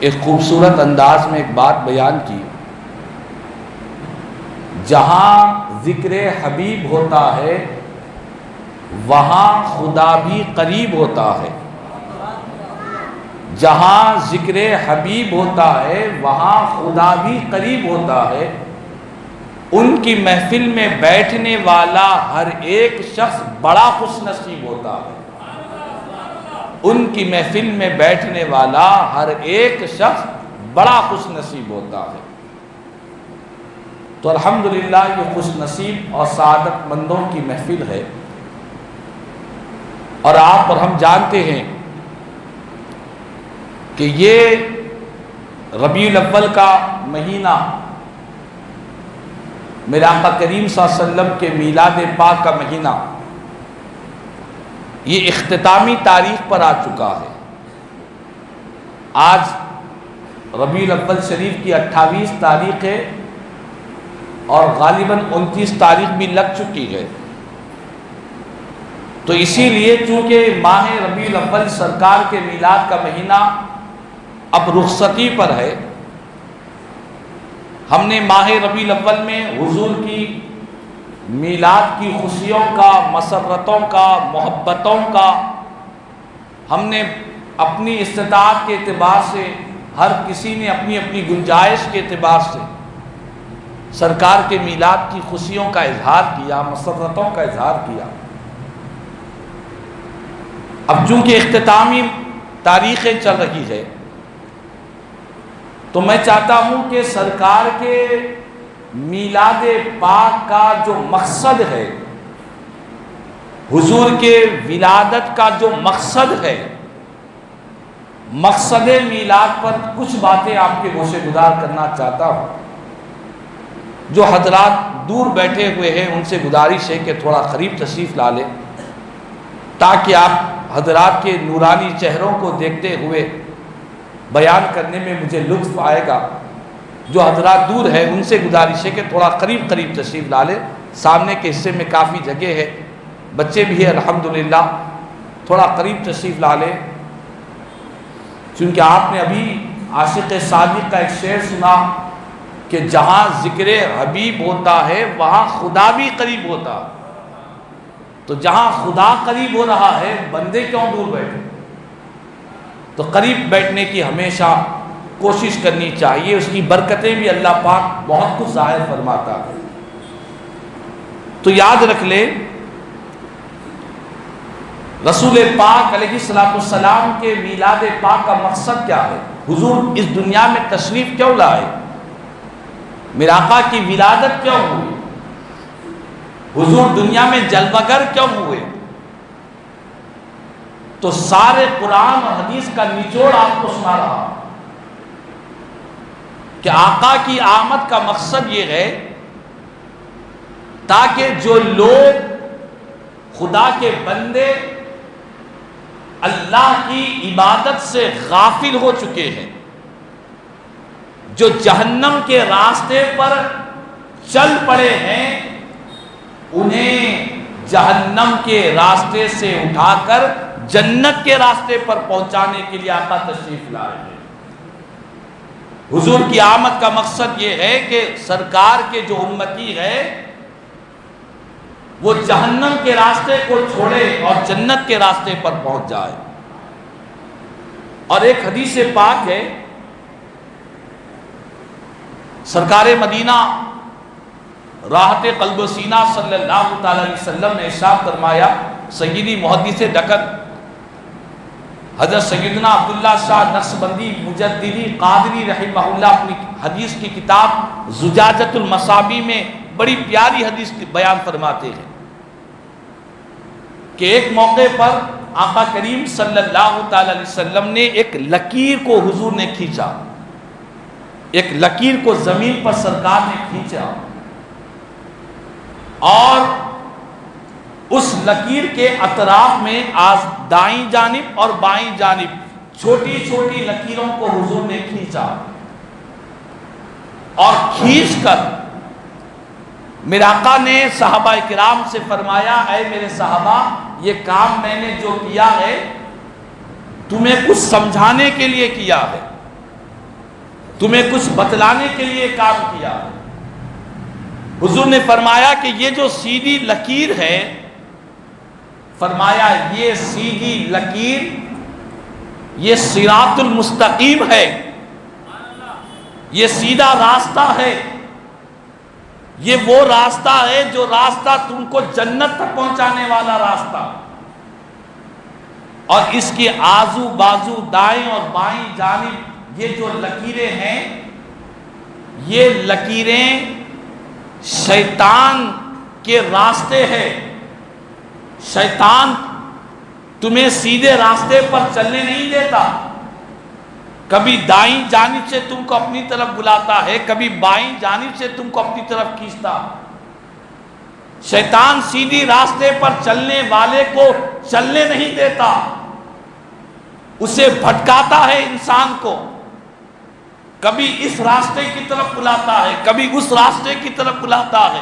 ایک خوبصورت انداز میں ایک بات بیان کی، جہاں ذکر حبیب ہوتا ہے وہاں خدا بھی قریب ہوتا ہے، جہاں ذکر حبیب ہوتا ہے وہاں خدا بھی قریب ہوتا ہے۔ ان کی محفل میں بیٹھنے والا ہر ایک شخص بڑا خوش نصیب ہوتا ہے، ان کی محفل میں بیٹھنے والا ہر ایک شخص بڑا خوش نصیب ہوتا ہے۔ تو الحمدللہ یہ خوش نصیب اور سعادت مندوں کی محفل ہے، اور آپ اور ہم جانتے ہیں کہ یہ ربیع الاول کا مہینہ میرے آقا کریم صلی اللہ علیہ وسلم کے میلاد پاک کا مہینہ، یہ اختتامی تاریخ پر آ چکا ہے۔ آج ربیع الاول شریف کی 28 تاریخ ہے اور غالباً 29 تاریخ بھی لگ چکی ہے۔ تو اسی لیے چونکہ ماہ ربیع الاول سرکار کے میلاد کا مہینہ اب رخصتی پر ہے، ہم نے ماہ ربیع الاول میں حضور کی میلاد کی خوشیوں کا، مسرتوں کا، محبتوں کا، ہم نے اپنی استطاعت کے اعتبار سے، ہر کسی نے اپنی اپنی گنجائش کے اعتبار سے سرکار کے میلاد کی خوشیوں کا اظہار کیا، مسرتوں کا اظہار کیا۔ اب چونکہ اختتامی تاریخیں چل رہی ہے تو میں چاہتا ہوں کہ سرکار کے میلاد پاک کا جو مقصد ہے، حضور کے ولادت کا جو مقصد ہے، مقصد میلاد پر کچھ باتیں آپ کے گوشے گزار کرنا چاہتا ہوں۔ جو حضرات دور بیٹھے ہوئے ہیں ان سے گزارش ہے کہ تھوڑا قریب تشریف لا لیں تاکہ آپ حضرات کے نورانی چہروں کو دیکھتے ہوئے بیان کرنے میں مجھے لطف آئے گا۔ جو حضرات دور ہیں ان سے گزارش ہے کہ تھوڑا قریب تشریف لا لیں، سامنے کے حصے میں کافی جگہ ہے، بچے بھی ہیں الحمدللہ، تھوڑا قریب تشریف لا لیں، چونکہ آپ نے ابھی عاشق صادق کا ایک شعر سنا کہ جہاں ذکر حبیب ہوتا ہے وہاں خدا بھی قریب ہوتا ہے۔ تو جہاں خدا قریب ہو رہا ہے بندے کیوں دور بیٹھے؟ تو قریب بیٹھنے کی ہمیشہ کوشش کرنی چاہیے، اس کی برکتیں بھی اللہ پاک بہت کچھ ظاہر فرماتا ہے۔ تو یاد رکھ لیں رسول پاک علیہ السلام کے میلاد پاک کا مقصد کیا ہے، حضور اس دنیا میں تشریف کیوں لائے، میرے آقا کی ولادت کیوں ہوئی، حضور دنیا میں جلوہ گر کیوں ہوئے؟ تو سارے قرآن اور حدیث کا نچوڑ آپ کو سنا رہا کہ آقا کی آمد کا مقصد یہ ہے تاکہ جو لوگ خدا کے بندے اللہ کی عبادت سے غافل ہو چکے ہیں، جو جہنم کے راستے پر چل پڑے ہیں، انہیں جہنم کے راستے سے اٹھا کر جنت کے راستے پر پہنچانے کے لیے آقا تشریف لائے ہیں۔ حضور کی آمد کا مقصد یہ ہے کہ سرکار کے جو امتی ہے وہ جہنم کے راستے کو چھوڑے اور جنت کے راستے پر پہنچ جائے۔ اور ایک حدیث پاک ہے، سرکار مدینہ راحت قلب و سینہ صلی اللہ تعالی علیہ وسلم نے ارشاد فرمایا، سیدی محدث دکن حضرت سیدنا عبداللہ شاہ نقشبندی مجددی قادری رحمہ اللہ اپنی حدیث کی کتاب زجاجۃ المصابیح میں بڑی پیاری حدیث بیان فرماتے ہیں کہ ایک موقع پر آقا کریم صلی اللہ تعالی علیہ وسلم نے ایک لکیر کو حضور نے کھینچا، ایک لکیر کو زمین پر سرکار نے کھینچا، اور اس لکیر کے اطراف میں دائیں جانب اور بائیں جانب چھوٹی چھوٹی لکیروں کو حضور نے کھینچا، اور کھینچ کر میرے آقا نے صحابہ کرام سے فرمایا، اے میرے صحابہ، یہ کام میں نے جو کیا ہے تمہیں کچھ سمجھانے کے لیے کیا ہے، تمہیں کچھ بتلانے کے لیے کام کیا۔ حضور نے فرمایا کہ یہ جو سیدھی لکیر ہے، فرمایا یہ سیدھی لکیر یہ صراط المستقیم ہے، یہ سیدھا راستہ ہے، یہ وہ راستہ ہے جو راستہ تم کو جنت تک پہنچانے والا راستہ، اور اس کے آزو بازو دائیں اور بائیں جانب یہ جو لکیریں ہیں، یہ لکیریں شیطان کے راستے ہیں۔ شیطان تمہیں سیدھے راستے پر چلنے نہیں دیتا، کبھی دائیں جانب سے تم کو اپنی طرف بلاتا ہے، کبھی بائیں جانب سے تم کو اپنی طرف کھینچتا۔ شیطان سیدھی راستے پر چلنے والے کو چلنے نہیں دیتا، اسے بھٹکاتا ہے انسان کو، کبھی اس راستے کی طرف بلاتا ہے، کبھی اس راستے کی طرف بلاتا ہے۔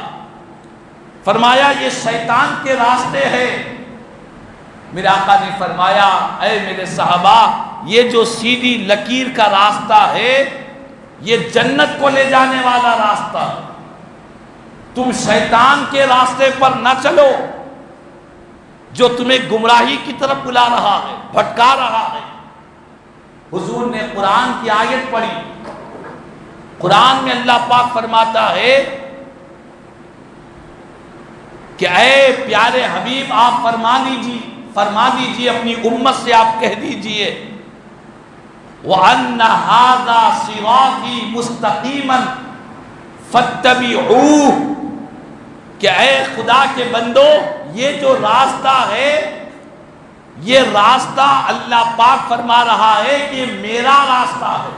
فرمایا یہ شیطان کے راستے ہیں۔ میرے آقا نے فرمایا اے میرے صحابہ، یہ جو سیدھی لکیر کا راستہ ہے یہ جنت کو لے جانے والا راستہ ہے۔ تم شیطان کے راستے پر نہ چلو جو تمہیں گمراہی کی طرف بلا رہا ہے، بھٹکا رہا ہے۔ حضور نے قرآن کی آیت پڑھی، قرآن میں اللہ پاک فرماتا ہے کہ اے پیارے حبیب آپ فرما دیجیے اپنی امت سے آپ کہہ دیجیے وَأَنَّ هَذَا صِرَاطِي مُسْتَقِيمًا فَاتَّبِعُوهُ، کہ اے خدا کے بندو یہ جو راستہ ہے، یہ راستہ اللہ پاک فرما رہا ہے کہ یہ میرا راستہ ہے،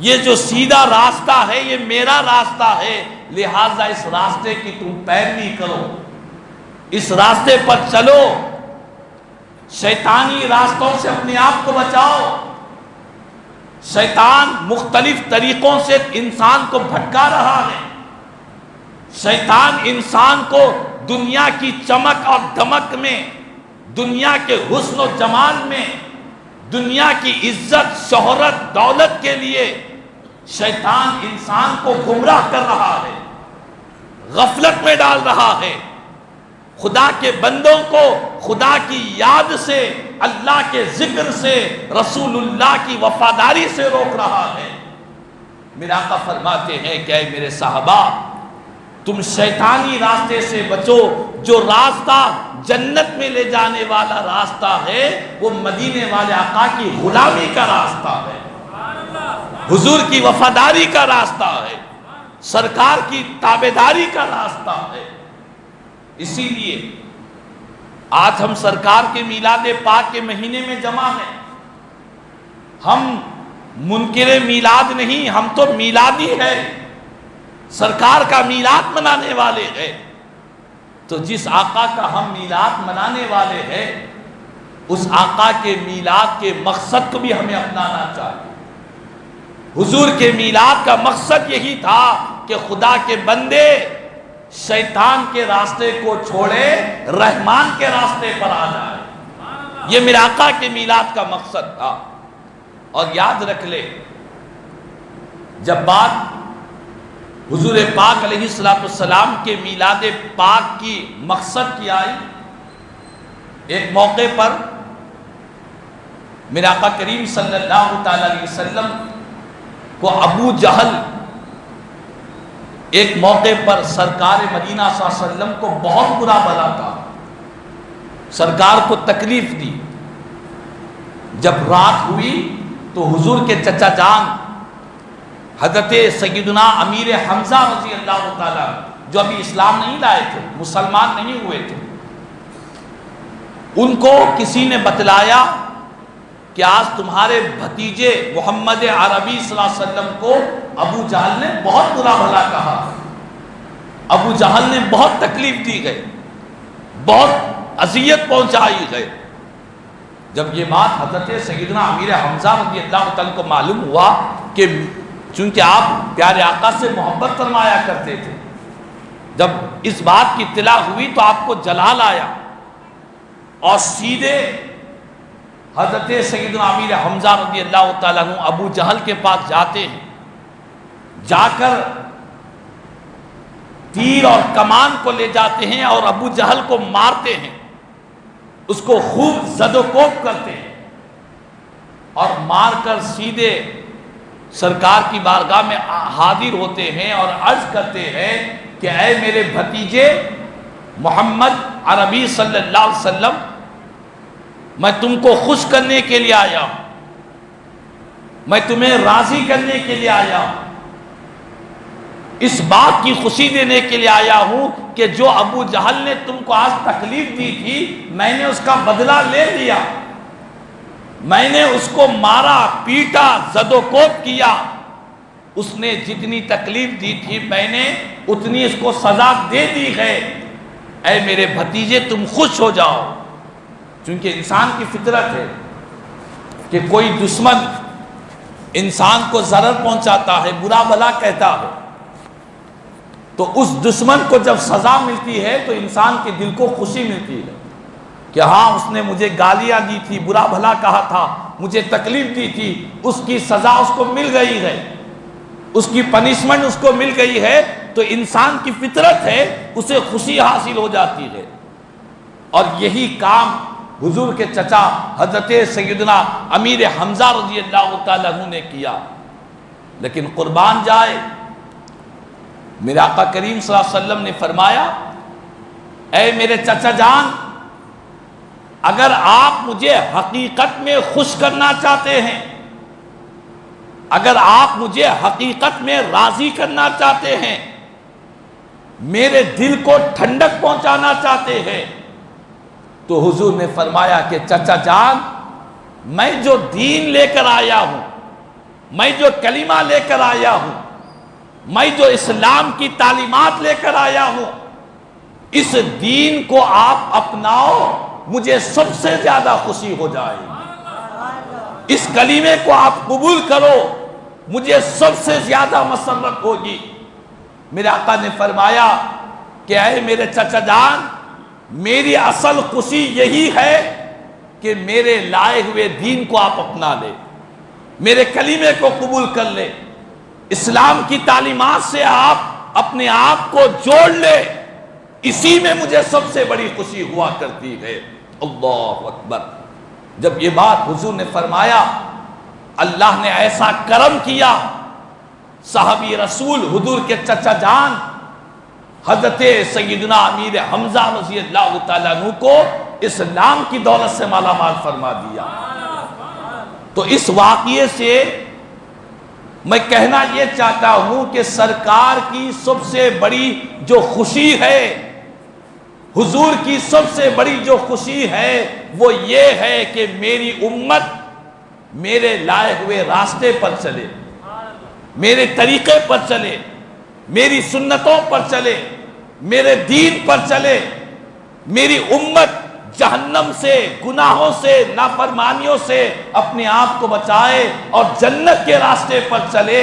یہ جو سیدھا راستہ ہے یہ میرا راستہ ہے، لہٰذا اس راستے کی تم پیروی کرو، اس راستے پر چلو، شیطانی راستوں سے اپنے آپ کو بچاؤ۔ شیطان مختلف طریقوں سے انسان کو بھٹکا رہا ہے، شیطان انسان کو دنیا کی چمک اور دمک میں، دنیا کے حسن و جمال میں، دنیا کی عزت شہرت دولت کے لیے شیطان انسان کو گمراہ کر رہا ہے، غفلت میں ڈال رہا ہے، خدا کے بندوں کو خدا کی یاد سے، اللہ کے ذکر سے، رسول اللہ کی وفاداری سے روک رہا ہے۔ میرے آقا فرماتے ہیں کہ اے میرے صحابہ تم شیطانی راستے سے بچو، جو راستہ جنت میں لے جانے والا راستہ ہے وہ مدینے والے آقا کی غلامی کا راستہ ہے، حضور کی وفاداری کا راستہ ہے، سرکار کی تابعداری کا راستہ ہے۔ اسی لیے آج ہم سرکار کے میلاد پاک کے مہینے میں جمع ہیں، ہم منکر میلاد نہیں، ہم تو میلادی ہیں، سرکار کا میلاد منانے والے ہیں۔ تو جس آقا کا ہم میلاد منانے والے ہیں اس آقا کے میلاد کے مقصد کو بھی ہمیں اپنانا چاہیے۔ حضور کے میلاد کا مقصد یہی تھا کہ خدا کے بندے شیطان کے راستے کو چھوڑے، رحمان کے راستے پر آ جائے، یہ میرے آقا کے میلاد کا مقصد تھا۔ اور یاد رکھ لے جب بات حضور پاک علیہ السلام کے میلاد پاک کی مقصد کی آئی، ایک موقع پر میرے آقا کریم صلی اللہ تعالی علیہ وسلم کو ابو جہل ایک موقع پر سرکار مدینہ صلی اللہ علیہ وسلم کو بہت برا بلا تھا، سرکار کو تکلیف دی۔ جب رات ہوئی تو حضور کے چچا جان حضرت سیدنا امیر حمزہ رضی اللہ تعالیٰ، جو ابھی اسلام نہیں لائے تھے، مسلمان نہیں ہوئے تھے، ان کو کسی نے بتلایا کہ آج تمہارے بھتیجے محمد عربی صلی اللہ علیہ وسلم کو ابو جہل نے بہت برا بھلا کہا، ابو جہل نے بہت تکلیف دی گئی، بہت اذیت پہنچائی گئی۔ جب یہ بات حضرت سیدنا امیر حمزہ رضی اللہ تعالیٰ کو معلوم ہوا کہ چونکہ آپ پیارے آقا سے محبت فرمایا کرتے تھے، جب اس بات کی اطلاع ہوئی تو آپ کو جلال آیا اور سیدھے حضرت سیدنا امیر حمزہ رضی اللہ تعالیٰ عنہ ابو جہل کے پاس جاتے ہیں، جا کر تیر اور کمان کو لے جاتے ہیں اور ابو جہل کو مارتے ہیں، اس کو خوب زد و کوب کرتے ہیں اور مار کر سیدھے سرکار کی بارگاہ میں حاضر ہوتے ہیں اور عرض کرتے ہیں کہ اے میرے بھتیجے محمد عربی صلی اللہ علیہ وسلم، میں تم کو خوش کرنے کے لیے آیا ہوں، میں تمہیں راضی کرنے کے لیے آیا ہوں، اس بات کی خوشی دینے کے لیے آیا ہوں کہ جو ابو جہل نے تم کو آج تکلیف دی تھی میں نے اس کا بدلہ لے لیا، میں نے اس کو مارا پیٹا زد و کوب کیا، اس نے جتنی تکلیف دی تھی میں نے اتنی اس کو سزا دے دی ہے، اے میرے بھتیجے تم خوش ہو جاؤ۔ چونکہ انسان کی فطرت ہے کہ کوئی دشمن انسان کو ضرر پہنچاتا ہے، برا بھلا کہتا ہے، تو اس دشمن کو جب سزا ملتی ہے تو انسان کے دل کو خوشی ملتی ہے کہ ہاں اس نے مجھے گالیاں دی تھی، برا بھلا کہا تھا، مجھے تکلیف دی تھی، اس کی سزا اس کو مل گئی ہے، اس کی پنشمنٹ اس کو مل گئی ہے، تو انسان کی فطرت ہے اسے خوشی حاصل ہو جاتی ہے۔ اور یہی کام حضور کے چچا حضرت سیدنا امیر حمزہ رضی اللہ تعالیٰ عنہ نے کیا۔ لیکن قربان جائے، میرے آقا کریم صلی اللہ علیہ وسلم نے فرمایا اے میرے چچا جان، اگر آپ مجھے حقیقت میں خوش کرنا چاہتے ہیں، اگر آپ مجھے حقیقت میں راضی کرنا چاہتے ہیں، میرے دل کو ٹھنڈک پہنچانا چاہتے ہیں، تو حضور نے فرمایا کہ چچا جان، میں جو دین لے کر آیا ہوں، میں جو کلمہ لے کر آیا ہوں، میں جو اسلام کی تعلیمات لے کر آیا ہوں، اس دین کو آپ اپناؤ، مجھے سب سے زیادہ خوشی ہو جائے گی، اس کلمے کو آپ قبول کرو، مجھے سب سے زیادہ مسرت ہوگی۔ میرے آقا نے فرمایا کہ اے میرے چچا جان، میری اصل خوشی یہی ہے کہ میرے لائے ہوئے دین کو آپ اپنا لے، میرے کلمے کو قبول کر لے، اسلام کی تعلیمات سے آپ اپنے آپ کو جوڑ لے، اسی میں مجھے سب سے بڑی خوشی ہوا کرتی ہے۔ اللہ اکبر۔ جب یہ بات حضور نے فرمایا، اللہ نے ایسا کرم کیا، صحابی رسول حضور کے چچا جان حضرت سیدنا امیر حمزہ رضی اللہ تعالیٰ عنہ کو اسلام کی دولت سے مالا مال فرما دیا۔ تو اس واقعے سے میں کہنا یہ چاہتا ہوں کہ سرکار کی سب سے بڑی جو خوشی ہے، حضور کی سب سے بڑی جو خوشی ہے وہ یہ ہے کہ میری امت میرے لائے ہوئے راستے پر چلے، میرے طریقے پر چلے، میری سنتوں پر چلے، میرے دین پر چلے، میری امت جہنم سے، گناہوں سے، نافرمانیوں سے اپنے آپ کو بچائے اور جنت کے راستے پر چلے۔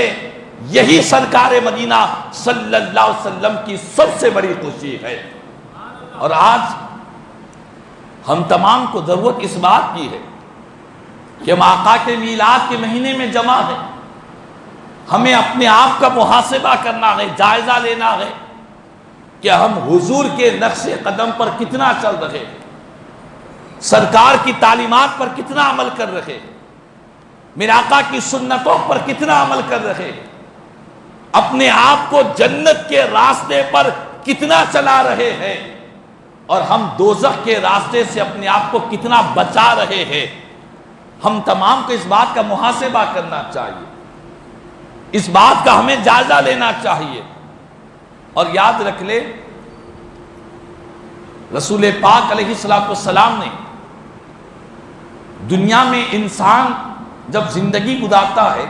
یہی سرکار مدینہ صلی اللہ علیہ وسلم کی سب سے بڑی خوشی ہے۔ اور آج ہم تمام کو ضرورت اس بات کی ہے کہ ہم آقا کے میلاد کے مہینے میں جمع ہیں، ہمیں اپنے آپ کا محاسبہ کرنا ہے، جائزہ لینا ہے کہ ہم حضور کے نقش قدم پر کتنا چل رہے ہیں، سرکار کی تعلیمات پر کتنا عمل کر رہے ہیں، میرے آقا کی سنتوں پر کتنا عمل کر رہے ہیں، اپنے آپ کو جنت کے راستے پر کتنا چلا رہے ہیں، اور ہم دوزخ کے راستے سے اپنے آپ کو کتنا بچا رہے ہیں۔ ہم تمام کو اس بات کا محاسبہ کرنا چاہیے، اس بات کا ہمیں جائزہ لینا چاہیے۔ اور یاد رکھ لے، رسول پاک علیہ السلام نے دنیا میں انسان جب زندگی گزارتا ہے،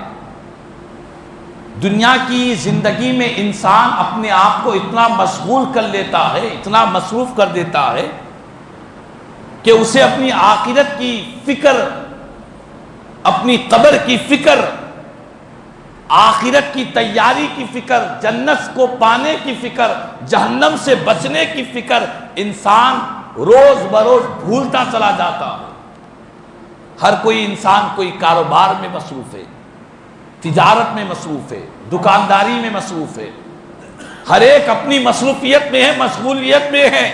دنیا کی زندگی میں انسان اپنے آپ کو اتنا مشغول کر لیتا ہے، اتنا مصروف کر دیتا ہے کہ اسے اپنی آخرت کی فکر، اپنی قبر کی فکر، آخرت کی تیاری کی فکر، جنت کو پانے کی فکر، جہنم سے بچنے کی فکر انسان روز بروز بھولتا چلا جاتا ہے۔ ہر کوئی انسان کوئی کاروبار میں مصروف ہے، تجارت میں مصروف ہے، دکانداری میں مصروف ہے، ہر ایک اپنی مصروفیت میں ہے، مشغولیت میں ہے۔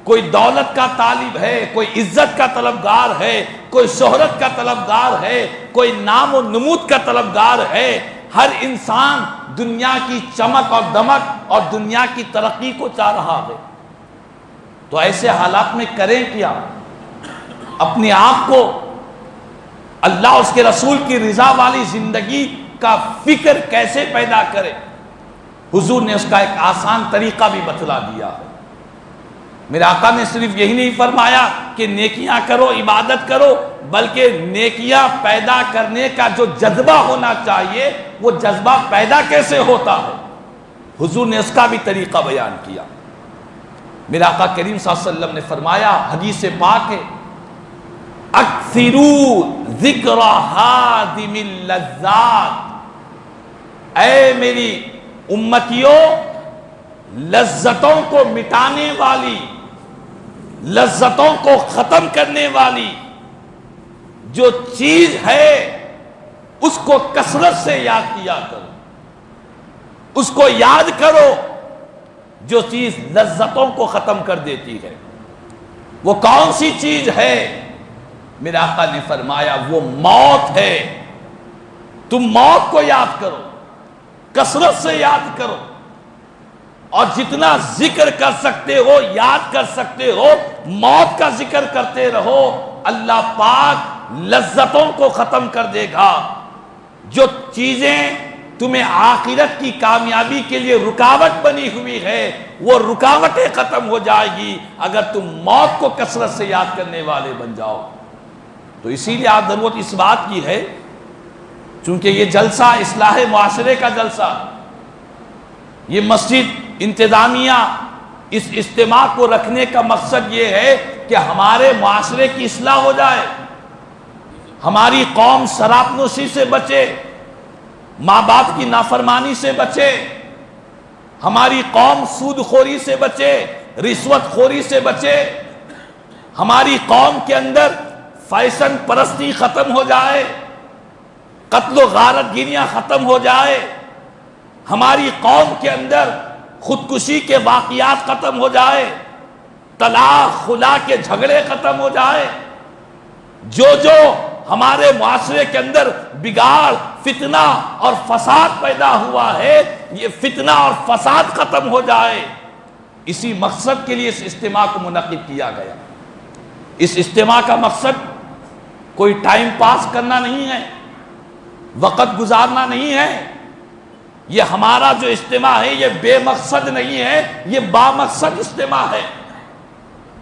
کوئی دولت کا طالب ہے، کوئی عزت کا طلبگار ہے، کوئی شہرت کا طلبگار ہے، کوئی نام و نمود کا طلبگار ہے۔ ہر انسان دنیا کی چمک اور دمک اور دنیا کی ترقی کو چاہ رہا ہے۔ تو ایسے حالات میں کریں کیا؟ اپنے آپ کو اللہ اس کے رسول کی رضا والی زندگی کا فکر کیسے پیدا کرے؟ حضور نے اس کا ایک آسان طریقہ بھی بتلا دیا ہے۔ میرے آقا نے صرف یہی نہیں فرمایا کہ نیکیاں کرو، عبادت کرو، بلکہ نیکیاں پیدا کرنے کا جو جذبہ ہونا چاہیے وہ جذبہ پیدا کیسے ہوتا ہے، حضور نے اس کا بھی طریقہ بیان کیا۔ میرے آقا کریم صلی اللہ علیہ وسلم نے فرمایا، حدیث پاک ہے، اکثروا ذکر ہادم اللذات، اے میری امتیوں، لذتوں کو مٹانے والی، لذتوں کو ختم کرنے والی جو چیز ہے اس کو کثرت سے یاد کیا کرو، اس کو یاد کرو جو چیز لذتوں کو ختم کر دیتی ہے۔ وہ کون سی چیز ہے؟ میرے آقا نے فرمایا وہ موت ہے۔ تم موت کو یاد کرو، کثرت سے یاد کرو، اور جتنا ذکر کر سکتے ہو، یاد کر سکتے ہو، موت کا ذکر کرتے رہو۔ اللہ پاک لذتوں کو ختم کر دے گا۔ جو چیزیں تمہیں آخرت کی کامیابی کے لیے رکاوٹ بنی ہوئی ہے وہ رکاوٹیں ختم ہو جائے گی اگر تم موت کو کثرت سے یاد کرنے والے بن جاؤ۔ تو اسی لیے آپ ضرورت اس بات کی ہے، چونکہ یہ جلسہ اصلاح معاشرے کا جلسہ، یہ مسجد انتظامیہ اس اجتماع کو رکھنے کا مقصد یہ ہے کہ ہمارے معاشرے کی اصلاح ہو جائے، ہماری قوم شراب نوشی سے بچے، ماں باپ کی نافرمانی سے بچے، ہماری قوم سود خوری سے بچے، رشوت خوری سے بچے، ہماری قوم کے اندر فیشن پرستی ختم ہو جائے، قتل و غارت گیریاں ختم ہو جائے، ہماری قوم کے اندر خودکشی کے واقعات ختم ہو جائے، طلاق خلا کے جھگڑے ختم ہو جائے، جو ہمارے معاشرے کے اندر بگاڑ، فتنہ اور فساد پیدا ہوا ہے، یہ فتنہ اور فساد ختم ہو جائے۔ اسی مقصد کے لیے اس اجتماع کو منعقد کیا گیا۔ اس اجتماع کا مقصد کوئی ٹائم پاس کرنا نہیں ہے، وقت گزارنا نہیں ہے۔ یہ ہمارا جو اجتماع ہے یہ بے مقصد نہیں ہے، یہ بامقصد اجتماع ہے،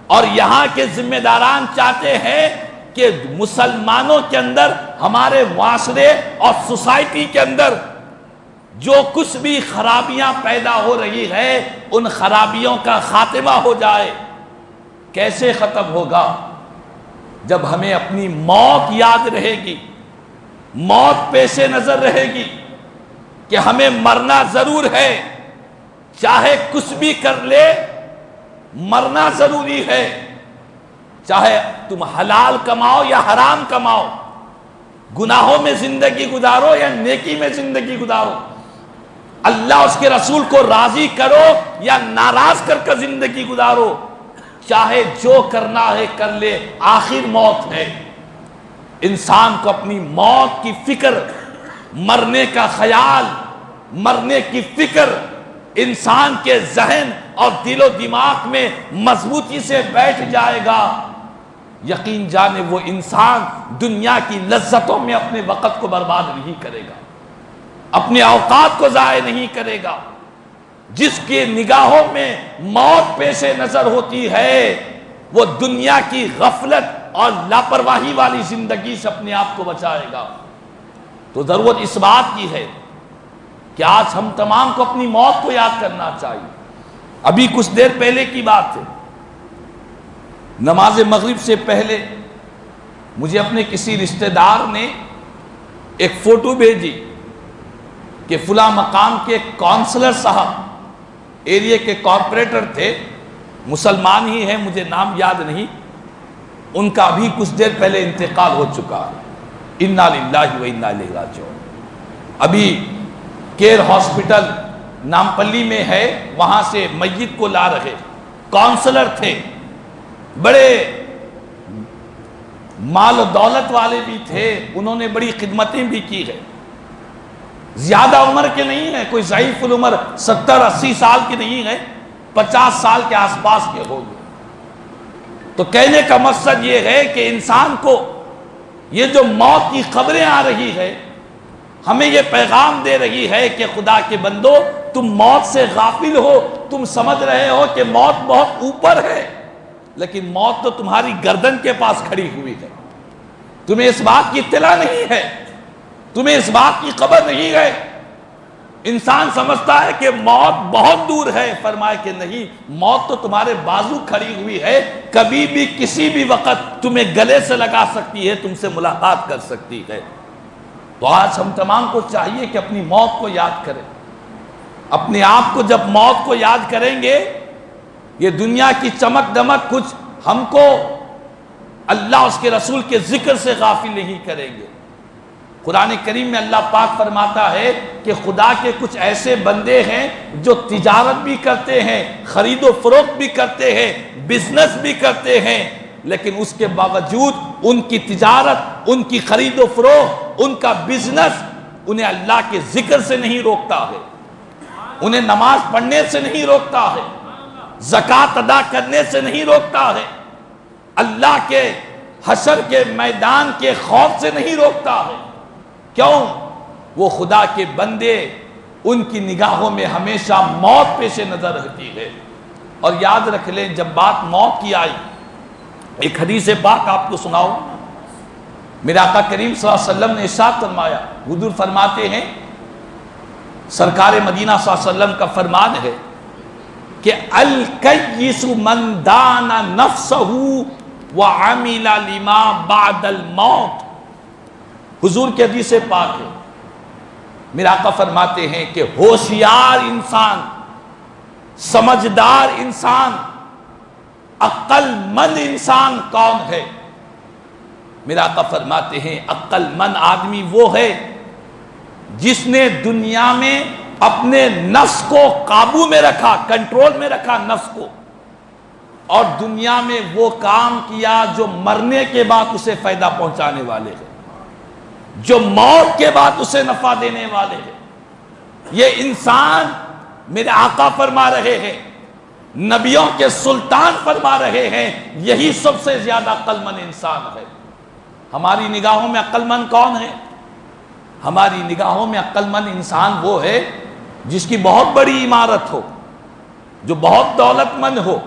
اور یہاں کے ذمہ داران چاہتے ہیں کہ مسلمانوں کے اندر، ہمارے معاشرے اور سوسائٹی کے اندر جو کچھ بھی خرابیاں پیدا ہو رہی ہے ان خرابیوں کا خاتمہ ہو جائے۔ کیسے ختم ہوگا؟ جب ہمیں اپنی موت یاد رہے گی، موت پیش نظر رہے گی کہ ہمیں مرنا ضرور ہے، چاہے کچھ بھی کر لے مرنا ضروری ہے، چاہے تم حلال کماؤ یا حرام کماؤ، گناہوں میں زندگی گزارو یا نیکی میں زندگی گزارو، اللہ اس کے رسول کو راضی کرو یا ناراض کر زندگی گزارو، چاہے جو کرنا ہے کر لے، آخر موت ہے۔ انسان کو اپنی موت کی فکر، مرنے کا خیال، مرنے کی فکر انسان کے ذہن اور دل و دماغ میں مضبوطی سے بیٹھ جائے گا، یقین جانے وہ انسان دنیا کی لذتوں میں اپنے وقت کو برباد نہیں کرے گا، اپنے اوقات کو ضائع نہیں کرے گا۔ جس کی نگاہوں میں موت پیش نظر ہوتی ہے وہ دنیا کی غفلت اور لاپرواہی والی زندگی سے اپنے آپ کو بچائے گا۔ تو ضرورت اس بات کی ہے کہ آج ہم تمام کو اپنی موت کو یاد کرنا چاہیے۔ ابھی کچھ دیر پہلے کی بات ہے، نماز مغرب سے پہلے مجھے اپنے کسی رشتہ دار نے ایک فوٹو بھیجی کہ فلاں مقام کے ایک کونسلر صاحب، ایریا کے کارپوریٹر تھے، مسلمان ہی ہیں، مجھے نام یاد نہیں، ان کا بھی کچھ دیر پہلے انتقال ہو چکا ہے۔ انا للہ و انا الیہ راجعون۔ ابھی کیئر ہاسپٹل نامپلی میں ہے، وہاں سے میت کو لا رہے، کونسلر تھے، بڑے مال و دولت والے بھی تھے، انہوں نے بڑی خدمتیں بھی کی ہے، زیادہ عمر کے نہیں ہیں، کوئی ضعیف العمر 70-80 سال کے نہیں ہے، 50 سال کے آس پاس کے ہو گئے۔ تو کہنے کا مقصد یہ ہے کہ انسان کو یہ جو موت کی خبریں آ رہی ہے، ہمیں یہ پیغام دے رہی ہے کہ خدا کے بندو، تم موت سے غافل ہو، تم سمجھ رہے ہو کہ موت بہت اوپر ہے، لیکن موت تو تمہاری گردن کے پاس کھڑی ہوئی ہے، تمہیں اس بات کی اطلاع نہیں ہے، تمہیں اس بات کی خبر نہیں ہے۔ انسان سمجھتا ہے کہ موت بہت دور ہے، فرمائے کہ نہیں، موت تو تمہارے بازو کھڑی ہوئی ہے، کبھی بھی کسی بھی وقت تمہیں گلے سے لگا سکتی ہے، تم سے ملاقات کر سکتی ہے۔ تو آج ہم تمام کو چاہیے کہ اپنی موت کو یاد کریں۔ اپنے آپ کو جب موت کو یاد کریں گے، یہ دنیا کی چمک دمک کچھ ہم کو اللہ اس کے رسول کے ذکر سے غافل نہیں کریں گے۔ قرآن کریم میں اللہ پاک فرماتا ہے کہ خدا کے کچھ ایسے بندے ہیں جو تجارت بھی کرتے ہیں، خرید و فروخت بھی کرتے ہیں، بزنس بھی کرتے ہیں، لیکن اس کے باوجود ان کی تجارت، ان کی خرید و فروخت، ان کا بزنس انہیں اللہ کے ذکر سے نہیں روکتا ہے، انہیں نماز پڑھنے سے نہیں روکتا ہے، زکوٰۃ ادا کرنے سے نہیں روکتا ہے، اللہ کے حشر کے میدان کے خوف سے نہیں روکتا ہے۔ کیوں؟ وہ خدا کے بندے، ان کی نگاہوں میں ہمیشہ موت پیش نظر رہتی ہے۔ اور یاد رکھ لیں، جب بات موت کی آئی، ایک حدیث پاک آپ کو سناؤ۔ میرے آقا کریم صلی اللہ علیہ وسلم نے ارشاد فرمایا، حضور فرماتے ہیں، سرکار مدینہ صلی اللہ علیہ وسلم کا فرمان ہے کہ الکیس من دان نفسہ وعمل لما بعد الموت۔ حضور کے حدیث پاک ہے، میرے آقا فرماتے ہیں کہ ہوشیار انسان، سمجھدار انسان، عقل مند انسان کون ہے؟ میرے آقا فرماتے ہیں عقل مند آدمی وہ ہے جس نے دنیا میں اپنے نفس کو قابو میں رکھا، کنٹرول میں رکھا نفس کو، اور دنیا میں وہ کام کیا جو مرنے کے بعد اسے فائدہ پہنچانے والے ہیں، جو موت کے بعد اسے نفع دینے والے ہیں۔ یہ انسان، میرے آقا فرما رہے ہیں، نبیوں کے سلطان فرما رہے ہیں، یہی سب سے زیادہ عقل مند انسان ہے۔ ہماری نگاہوں میں عقل مند کون ہے؟ ہماری نگاہوں میں عقل مند انسان وہ ہے جس کی بہت بڑی عمارت ہو، جو بہت دولت مند ہو،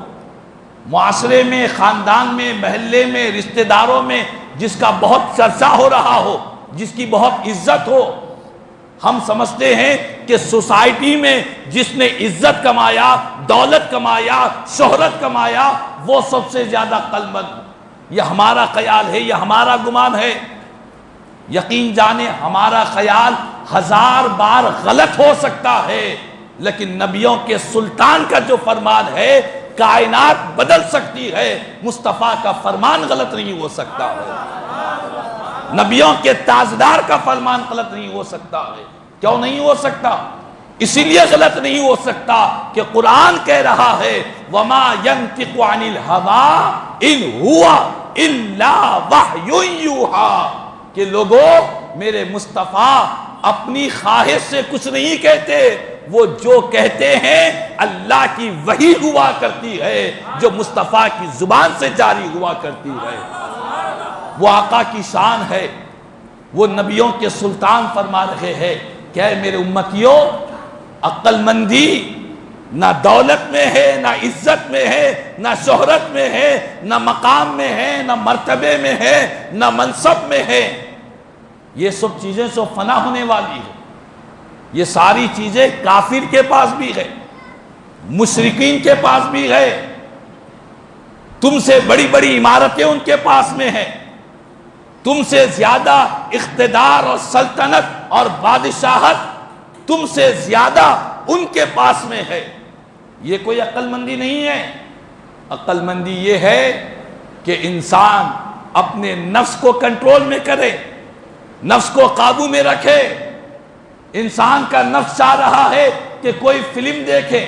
معاشرے میں، خاندان میں، محلے میں، رشتہ داروں میں جس کا بہت چرچا ہو رہا ہو، جس کی بہت عزت ہو۔ ہم سمجھتے ہیں کہ سوسائٹی میں جس نے عزت کمایا، دولت کمایا، شہرت کمایا، وہ سب سے زیادہ عقل مند۔ یہ ہمارا خیال ہے، یہ ہمارا گمان ہے۔ یقین جانے ہمارا خیال 1000 بار غلط ہو سکتا ہے، لیکن نبیوں کے سلطان کا جو فرمان ہے، کائنات بدل سکتی ہے، مصطفیٰ کا فرمان غلط نہیں ہو سکتا ہے، نبیوں کے تاجدار کا فرمان غلط نہیں ہو سکتا ہے۔ کیوں نہیں ہو سکتا؟ اسی لیے غلط نہیں ہو سکتا کہ قرآن کہہ رہا ہے وَمَا يَنْتِقُ عَنِ الْهَوَىٰ إِنْ هُوَ إِلَّا وَحْيٌ يُوحَىٰ، کہ لوگوں، میرے مصطفیٰ اپنی خواہش سے کچھ نہیں کہتے، وہ جو کہتے ہیں اللہ کی وحی ہوا کرتی ہے، جو مصطفیٰ کی زبان سے جاری ہوا کرتی ہے۔ وہ آقا کی شان ہے، وہ نبیوں کے سلطان فرما رہے ہیں کہ اے میرے امتیوں، عقل مندی نہ دولت میں ہے، نہ عزت میں ہے، نہ شہرت میں ہے، نہ مقام میں ہے، نہ مرتبے میں ہے، نہ منصب میں ہے۔ یہ سب چیزیں سب فنا ہونے والی ہے۔ یہ ساری چیزیں کافر کے پاس بھی ہے، مشرکین کے پاس بھی ہے، تم سے بڑی بڑی عمارتیں ان کے پاس میں ہیں، تم سے زیادہ اقتدار اور سلطنت اور بادشاہت تم سے زیادہ ان کے پاس میں ہے۔ یہ کوئی عقل مندی نہیں ہے۔ عقل مندی یہ ہے کہ انسان اپنے نفس کو کنٹرول میں کرے، نفس کو قابو میں رکھے۔ انسان کا نفس چاہ رہا ہے کہ کوئی فلم دیکھے،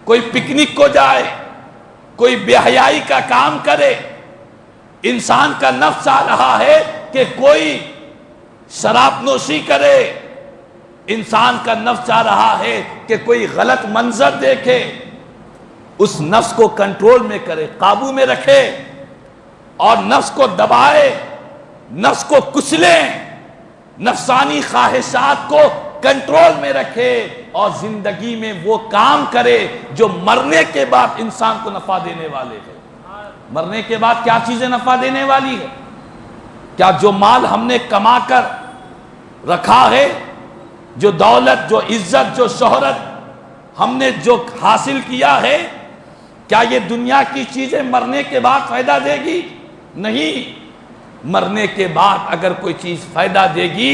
کوئی پکنک کو جائے، کوئی بے حیائی کا کام کرے۔ انسان کا نفس چاہ رہا ہے کہ کوئی شراب نوشی کرے۔ انسان کا نفس چاہ رہا ہے کہ کوئی غلط منظر دیکھے۔ اس نفس کو کنٹرول میں کرے، قابو میں رکھے اور نفس کو دبائے، نفس کو کچلے، نفسانی خواہشات کو کنٹرول میں رکھے اور زندگی میں وہ کام کرے جو مرنے کے بعد انسان کو نفع دینے والے ہیں۔ مرنے کے بعد کیا چیزیں نفع دینے والی ہے؟ کیا جو مال ہم نے کما کر رکھا ہے، جو دولت، جو عزت، جو شہرت ہم نے جو حاصل کیا ہے، کیا یہ دنیا کی چیزیں مرنے کے بعد فائدہ دے گی؟ نہیں۔ مرنے کے بعد اگر کوئی چیز فائدہ دے گی،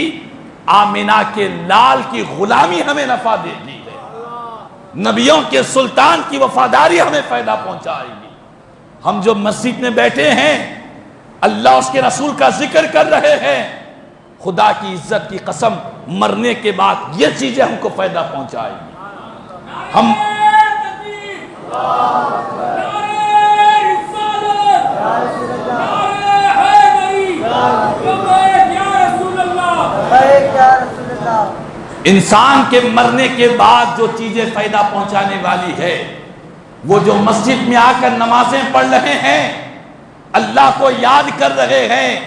آمنہ کے لال کی غلامی ہمیں نفع دے گی، نبیوں کے سلطان کی وفاداری ہمیں فائدہ پہنچائے گی۔ ہم جو مسجد میں بیٹھے ہیں، اللہ اس کے رسول کا ذکر کر رہے ہیں، خدا کی عزت کی قسم مرنے کے بعد یہ چیزیں ہم کو فائدہ پہنچائے گی۔ ہم انسان کے مرنے کے بعد جو چیزیں فائدہ پہنچانے والی ہے، وہ جو مسجد میں آ کر نمازیں پڑھ رہے ہیں، اللہ کو یاد کر رہے ہیں،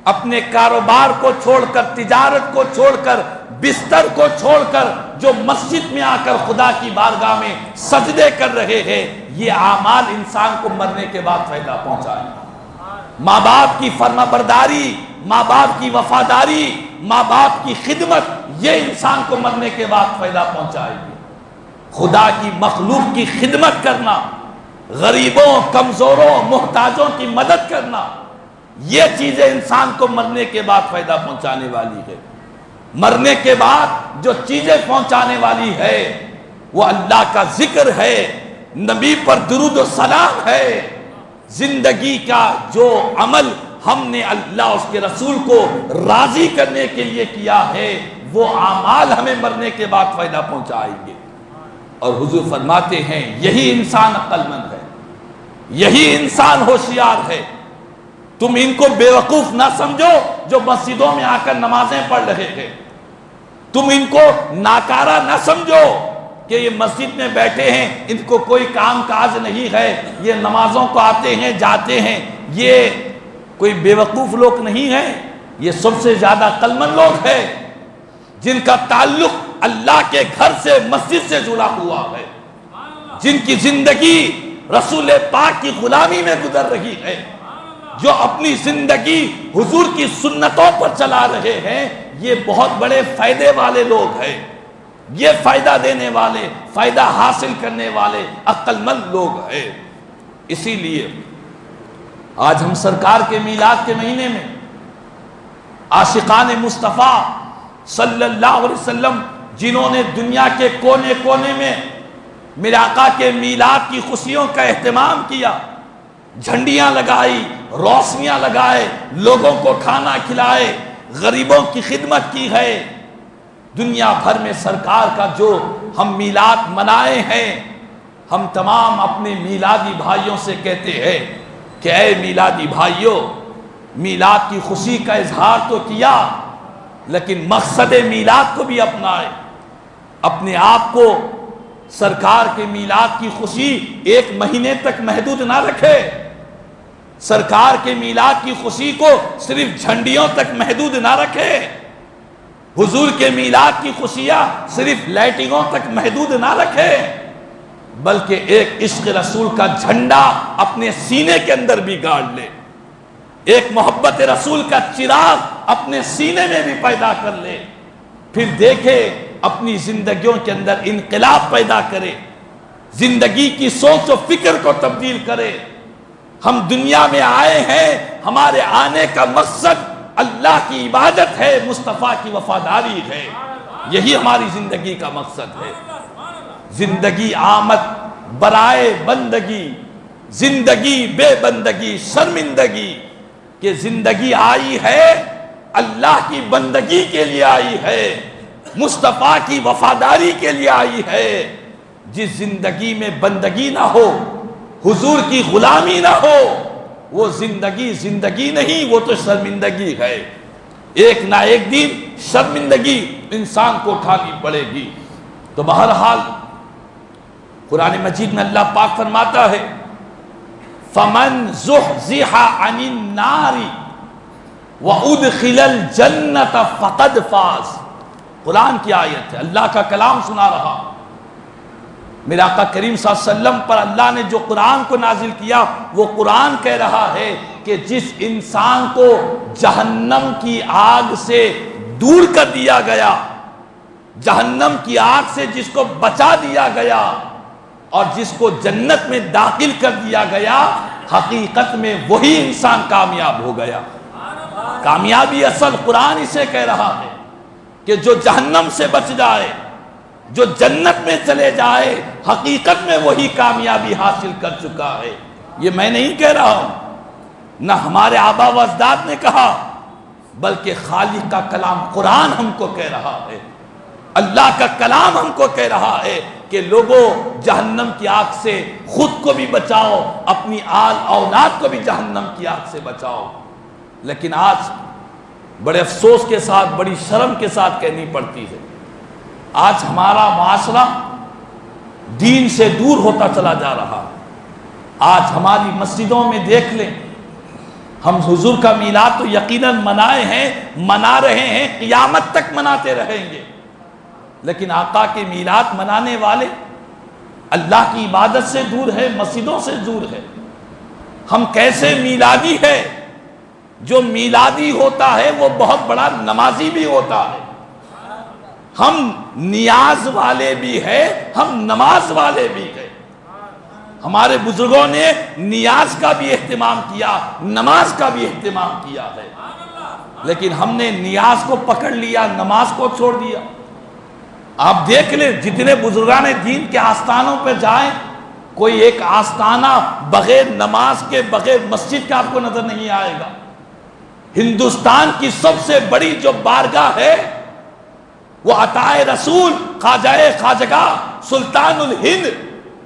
اپنے کاروبار کو چھوڑ کر، تجارت کو چھوڑ کر، بستر کو چھوڑ کر جو مسجد میں آ کر خدا کی بارگاہ میں سجدے کر رہے ہیں، یہ اعمال انسان کو مرنے کے بعد فائدہ پہنچائے گا۔ ماں باپ کی فرما برداری، ماں باپ کی وفاداری، ماں باپ کی خدمت، یہ انسان کو مرنے کے بعد فائدہ پہنچائے گی۔ خدا کی مخلوق کی خدمت کرنا، غریبوں، کمزوروں، محتاجوں کی مدد کرنا، یہ چیزیں انسان کو مرنے کے بعد فائدہ پہنچانے والی ہے۔ مرنے کے بعد جو چیزیں پہنچانے والی ہے وہ اللہ کا ذکر ہے، نبی پر درود و سلام ہے۔ زندگی کا جو عمل ہم نے اللہ اس کے رسول کو راضی کرنے کے لیے کیا ہے، وہ اعمال ہمیں مرنے کے بعد فائدہ پہنچائیں گے۔ اور حضور فرماتے ہیں یہی انسان عقل مند ہے، یہی انسان ہوشیار ہے۔ تم ان کو بیوقوف نہ سمجھو جو مسجدوں میں آ کر نمازیں پڑھ رہے ہیں، تم ان کو ناکارہ نہ سمجھو کہ یہ مسجد میں بیٹھے ہیں، ان کو کوئی کام کاج نہیں ہے، یہ نمازوں کو آتے ہیں جاتے ہیں، یہ کوئی بیوقوف لوگ نہیں ہیں، یہ سب سے زیادہ عقل مند لوگ ہیں جن کا تعلق اللہ کے گھر سے، مسجد سے جڑا ہوا ہے، جن کی زندگی رسول پاک کی غلامی میں گزر رہی ہے، جو اپنی زندگی حضور کی سنتوں پر چلا رہے ہیں، یہ بہت بڑے فائدے والے لوگ ہیں، یہ فائدہ دینے والے، فائدہ حاصل کرنے والے عقل مند لوگ ہیں۔ اسی لیے آج ہم سرکار کے میلاد کے مہینے میں عاشقان مصطفیٰ صلی اللہ علیہ وسلم، جنہوں نے دنیا کے کونے کونے میں میرے آقا کے میلاد کی خوشیوں کا اہتمام کیا، جھنڈیاں لگائی، روشنیاں لگائے، لوگوں کو کھانا کھلائے، غریبوں کی خدمت کی ہے، دنیا بھر میں سرکار کا جو ہم میلاد منائے ہیں، ہم تمام اپنے میلادی بھائیوں سے کہتے ہیں کہ اے میلادی بھائیوں، میلاد کی خوشی کا اظہار تو کیا، لیکن مقصد میلاد کو بھی اپنائے۔ اپنے آپ کو سرکار کے میلاد کی خوشی ایک مہینے تک محدود نہ رکھے، سرکار کے میلاد کی خوشی کو صرف جھنڈیوں تک محدود نہ رکھے، حضور کے میلاد کی خوشیاں صرف لائٹنگوں تک محدود نہ رکھے، بلکہ ایک عشق رسول کا جھنڈا اپنے سینے کے اندر بھی گاڑ لے، ایک محبت رسول کا چراغ اپنے سینے میں بھی پیدا کر لے، پھر دیکھے اپنی زندگیوں کے اندر انقلاب پیدا کرے، زندگی کی سوچ و فکر کو تبدیل کرے۔ ہم دنیا میں آئے ہیں، ہمارے آنے کا مقصد اللہ کی عبادت ہے، مصطفیٰ کی وفاداری ہے، یہی ہماری زندگی کا مقصد ہے۔ زندگی آمد برائے بندگی، زندگی بے بندگی شرمندگی، کہ زندگی آئی ہے اللہ کی بندگی کے لیے آئی ہے، مصطفیٰ کی وفاداری کے لیے آئی ہے۔ جس زندگی میں بندگی نہ ہو، حضور کی غلامی نہ ہو، وہ زندگی زندگی نہیں، وہ تو شرمندگی ہے۔ ایک نہ ایک دن شرمندگی انسان کو اٹھانی پڑے گی۔ تو بہرحال قرآن مجید میں اللہ پاک فرماتا ہے فَمَنْ زُحْزِحَ عَنِ النَّارِ وَأُدْخِلَ الْجَنَّةَ فَقَدْ فَازَ۔ قرآن کی آیت ہے، اللہ کا کلام سنا رہا۔ میرے آقا کریم صلی اللہ علیہ وسلم پر اللہ نے جو قرآن کو نازل کیا، وہ قرآن کہہ رہا ہے کہ جس انسان کو جہنم کی آگ سے دور کر دیا گیا، جہنم کی آگ سے جس کو بچا دیا گیا اور جس کو جنت میں داخل کر دیا گیا، حقیقت میں وہی انسان کامیاب ہو گیا۔ کامیابی اصل قرآن اسے کہہ رہا ہے کہ جو جہنم سے بچ جائے، جو جنت میں چلے جائے، حقیقت میں وہی کامیابی حاصل کر چکا ہے۔ یہ میں نہیں کہہ رہا ہوں، نہ ہمارے آبا و اجداد نے کہا، بلکہ خالق کا کلام قرآن ہم کو کہہ رہا ہے۔ اللہ کا کلام ہم کو کہہ رہا ہے کہ لوگوں جہنم کی آگ سے خود کو بھی بچاؤ، اپنی آل اولاد کو بھی جہنم کی آگ سے بچاؤ۔ لیکن آج بڑے افسوس کے ساتھ، بڑی شرم کے ساتھ کہنی پڑتی ہے، آج ہمارا معاشرہ دین سے دور ہوتا چلا جا رہا۔ آج ہماری مسجدوں میں دیکھ لیں، ہم حضور کا میلاد تو یقیناً منائے ہیں، منا رہے ہیں، قیامت تک مناتے رہیں گے، لیکن آقا کے میلاد منانے والے اللہ کی عبادت سے دور ہے، مسجدوں سے دور ہے۔ ہم کیسے میلادی ہے؟ جو میلادی ہوتا ہے وہ بہت بڑا نمازی بھی ہوتا ہے۔ ہم نیاز والے بھی ہیں، ہم نماز والے بھی ہیں۔ ہمارے بزرگوں نے نیاز کا بھی اہتمام کیا، نماز کا بھی اہتمام کیا ہے، لیکن ہم نے نیاز کو پکڑ لیا، نماز کو چھوڑ دیا۔ آپ دیکھ لیں جتنے بزرگان دین کے آستانوں پہ جائیں، کوئی ایک آستانہ بغیر نماز کے، بغیر مسجد کے آپ کو نظر نہیں آئے گا۔ ہندوستان کی سب سے بڑی جو بارگاہ ہے وہ عطائے رسول خواجہ خواجگاہ سلطان الہند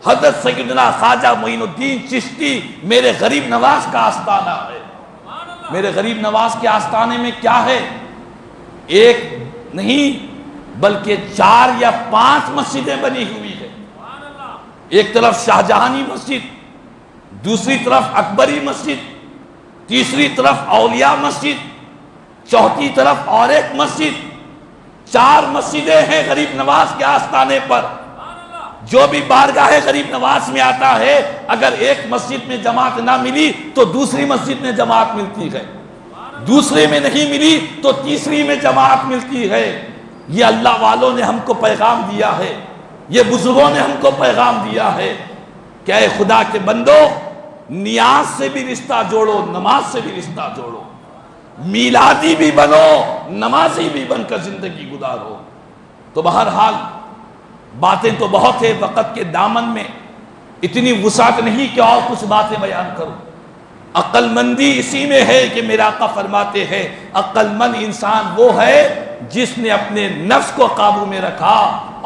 حضرت سیدنا خواجہ معین الدین چشتی میرے غریب نواز کا آستانہ ہے۔ میرے غریب نواز کے آستانے میں کیا ہے؟ ایک نہیں بلکہ 4 یا 5 مسجدیں بنی ہوئی ہیں۔ ایک طرف شاہجہانی مسجد، دوسری طرف اکبری مسجد، تیسری طرف اولیاء مسجد، چوتھی طرف اور ایک مسجد۔ 4 مسجدیں ہیں غریب نواز کے آستانے پر۔ جو بھی بارگاہ غریب نواز میں آتا ہے، اگر ایک مسجد میں جماعت نہ ملی تو دوسری مسجد میں جماعت ملتی ہے، دوسرے میں نہیں ملی تو تیسری میں جماعت ملتی ہے۔ یہ اللہ والوں نے ہم کو پیغام دیا ہے، یہ بزرگوں نے ہم کو پیغام دیا ہے کہ اے خدا کے بندو، نیاز سے بھی رشتہ جوڑو، نماز سے بھی رشتہ جوڑو، میلادی بھی بنو، نمازی بھی بن کر زندگی گزارو۔ تو بہرحال باتیں تو بہت ہیں، وقت کے دامن میں اتنی وسعت نہیں کہ اور کچھ باتیں بیان کروں۔ عقل مندی اسی میں ہے کہ میرا آقا فرماتے ہیں عقل مند انسان وہ ہے جس نے اپنے نفس کو قابو میں رکھا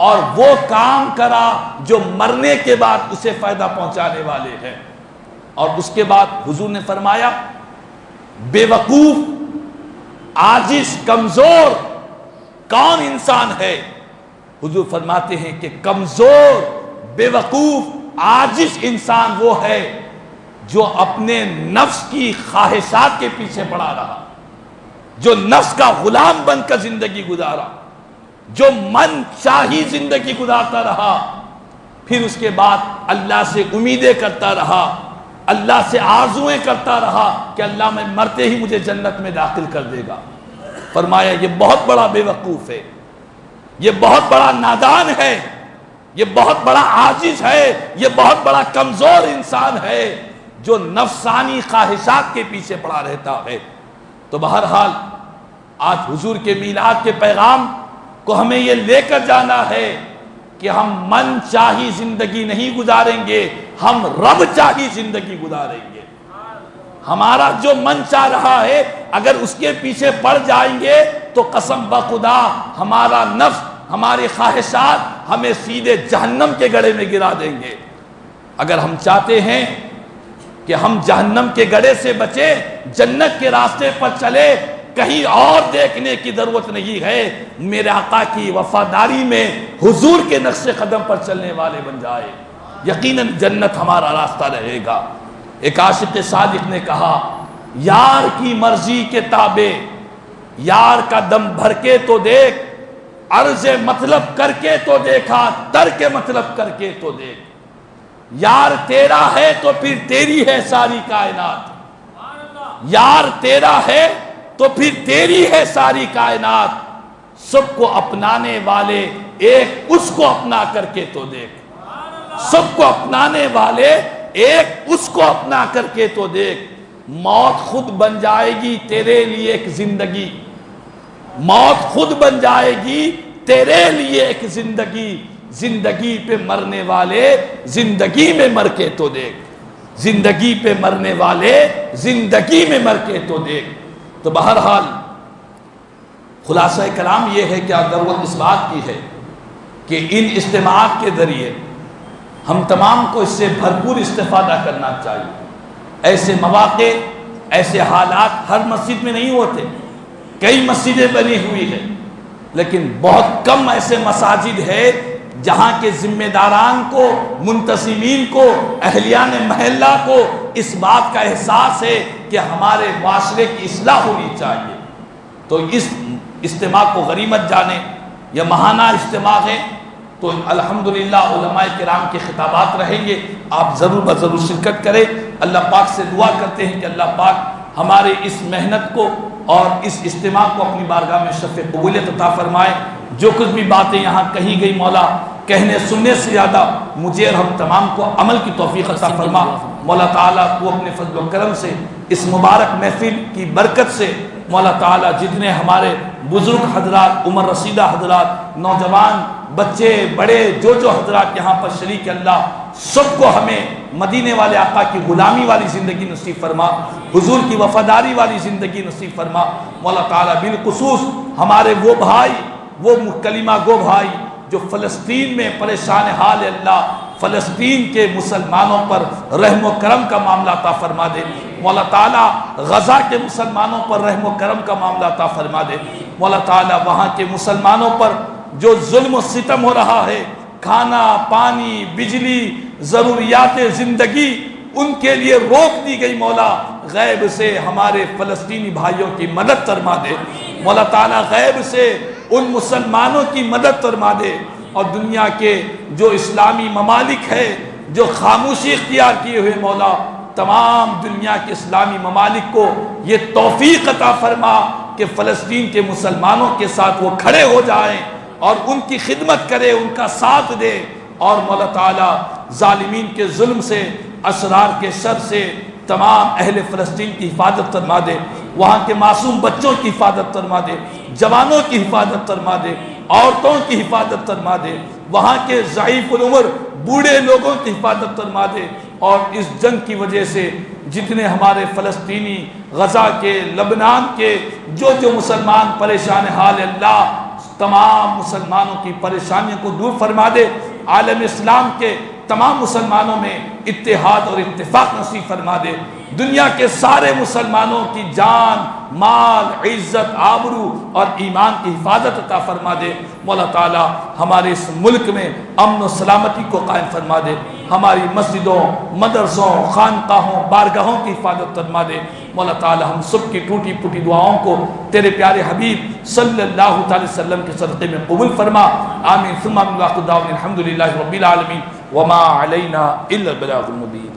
اور وہ کام کرا جو مرنے کے بعد اسے فائدہ پہنچانے والے ہیں۔ اور اس کے بعد حضور نے فرمایا بے وقوف، عاجز، کمزور کون انسان ہے؟ حضور فرماتے ہیں کہ کمزور، بے وقوف، عاجز انسان وہ ہے جو اپنے نفس کی خواہشات کے پیچھے پڑا رہا، جو نفس کا غلام بن کر زندگی گزارا، جو من چاہی زندگی گزارتا رہا، پھر اس کے بعد اللہ سے امیدیں کرتا رہا، اللہ سے آرزویں کرتا رہا کہ اللہ میں مرتے ہی مجھے جنت میں داخل کر دے گا۔ فرمایا یہ بہت بڑا بے وقوف ہے، یہ بہت بڑا نادان ہے، یہ بہت بڑا عاجز ہے، یہ بہت بڑا کمزور انسان ہے جو نفسانی خواہشات کے پیچھے پڑا رہتا ہے۔ تو بہرحال آج حضور کے میلاد کے پیغام کو ہمیں یہ لے کر جانا ہے کہ ہم من چاہی زندگی نہیں گزاریں گے، ہم رب چاہی زندگی گزاریں گے۔ ہمارا جو من چاہ رہا ہے اگر اس کے پیچھے پڑ جائیں گے تو قسم بخدا ہمارا نفس، ہماری خواہشات ہمیں سیدھے جہنم کے گڑھے میں گرا دیں گے۔ اگر ہم چاہتے ہیں کہ ہم جہنم کے گڑھے سے بچیں، جنت کے راستے پر چلے، کہیں اور دیکھنے کی ضرورت نہیں ہے، میرے آقا کی وفاداری میں حضور کے نقش قدم پر چلنے والے بن جائے، یقیناً جنت ہمارا راستہ رہے گا۔ ایک عاشق صادق نے کہا، یار کی مرضی کے تابع یار کا دم بھر کے تو دیکھ، عرض مطلب کر کے تو دیکھا، ترک مطلب کر کے تو دیکھ۔ یار تیرا ہے تو پھر تیری ہے ساری کائنات، یار تیرا ہے تو پھر تیری ہے ساری کائنات، سب کو اپنانے والے ایک اس کو اپنا کر کے تو دیکھ، سب کو اپنانے والے ایک اس کو اپنا کر کے تو دیکھ۔ موت خود بن جائے گی تیرے لیے ایک زندگی، موت خود بن جائے گی تیرے لیے ایک زندگی، زندگی پہ مرنے والے زندگی میں مر کے تو دیکھ، زندگی پہ مرنے والے زندگی میں مر کے تو دیکھ۔ تو بہرحال خلاصہ کلام یہ ہے کہ ضرورت اس بات کی ہے کہ ان اجتماعات کے ذریعے ہم تمام کو اس سے بھرپور استفادہ کرنا چاہیے۔ ایسے مواقع، ایسے حالات ہر مسجد میں نہیں ہوتے، کئی مسجدیں بنی ہوئی ہیں لیکن بہت کم ایسے مساجد ہے جہاں کے ذمہ داران کو، منتظمین کو، اہلیان محلہ کو اس بات کا احساس ہے کہ ہمارے معاشرے کی اصلاح ہونی چاہیے۔ تو اس اجتماع کو غنیمت جانے، یہ ماہانہ اجتماع ہے، تو الحمدللہ علماء کرام کے خطابات رہیں گے، آپ ضرور بضرور شرکت کریں۔ اللہ پاک سے دعا کرتے ہیں کہ اللہ پاک ہمارے اس محنت کو اور اس اجتماع کو اپنی بارگاہ میں شرف قبولیت عطا فرمائے۔ جو کچھ بھی باتیں یہاں کہی گئی مولا، کہنے سننے سے زیادہ مجھے اور ہم تمام کو عمل کی توفیق عطا فرما۔ مولا تعالیٰ تو اپنے فضل و کرم سے اس مبارک محفل کی برکت سے مولا تعالیٰ جتنے ہمارے بزرگ حضرات، عمر رسیدہ حضرات، نوجوان، بچے، بڑے، جو حضرات یہاں پر شریک اللہ، سب کو ہمیں مدینے والے آقا کی غلامی والی زندگی نصیب فرما، حضور کی وفاداری والی زندگی نصیب فرما۔ مولا تعالیٰ بالخصوص ہمارے وہ بھائی، وہ کلمہ گو بھائی جو فلسطین میں پریشان حال اللہ، فلسطین کے مسلمانوں پر رحم و کرم کا معاملہ عطا فرما دے۔ مولا تعالیٰ غزہ کے مسلمانوں پر رحم و کرم کا معاملہ عطا فرما دے۔ مولا تعالیٰ وہاں کے مسلمانوں پر جو ظلم و ستم ہو رہا ہے، کھانا، پانی، بجلی، ضروریات زندگی ان کے لیے روک دی گئی، مولا غیب سے ہمارے فلسطینی بھائیوں کی مدد فرما دے۔ مولا تعالیٰ غیب سے ان مسلمانوں کی مدد فرما دے، اور دنیا کے جو اسلامی ممالک ہے جو خاموشی اختیار کیے ہوئے، مولا تمام دنیا کے اسلامی ممالک کو یہ توفیق عطا فرما کہ فلسطین کے مسلمانوں کے ساتھ وہ کھڑے ہو جائیں اور ان کی خدمت کرے، ان کا ساتھ دے، اور مولا تعالیٰ ظالمین کے ظلم سے، اشرار کے شر سے تمام اہل فلسطین کی حفاظت فرما دے، وہاں کے معصوم بچوں کی حفاظت فرما دے، جوانوں کی حفاظت فرما دے، عورتوں کی حفاظت فرما دے، وہاں کے ضعیف العمر بوڑھے لوگوں کی حفاظت فرما دے، اور اس جنگ کی وجہ سے جتنے ہمارے فلسطینی، غزہ کے، لبنان کے جو مسلمان پریشان حال اللہ، تمام مسلمانوں کی پریشانیوں کو دور فرما دے، عالم اسلام کے تمام مسلمانوں میں اتحاد اور اتفاق نصیب فرما دے، دنیا کے سارے مسلمانوں کی جان، مال، عزت، آبرو اور ایمان کی حفاظت عطا فرما دے۔ مولا تعالیٰ ہمارے اس ملک میں امن و سلامتی کو قائم فرما دے، ہماری مسجدوں، مدرسوں، خانقاہوں، بارگاہوں کی حفاظت فرما دے۔ مولا تعالیٰ ہم سب کی ٹوٹی پھوٹی دعاؤں کو تیرے پیارے حبیب صلی اللہ تعالی وسلم کے صدقے میں قبول فرما۔ آمین ثم آمین، واخر دعوانا الحمدللہ رب العالمین، وما علینا الا البلاغ المبین۔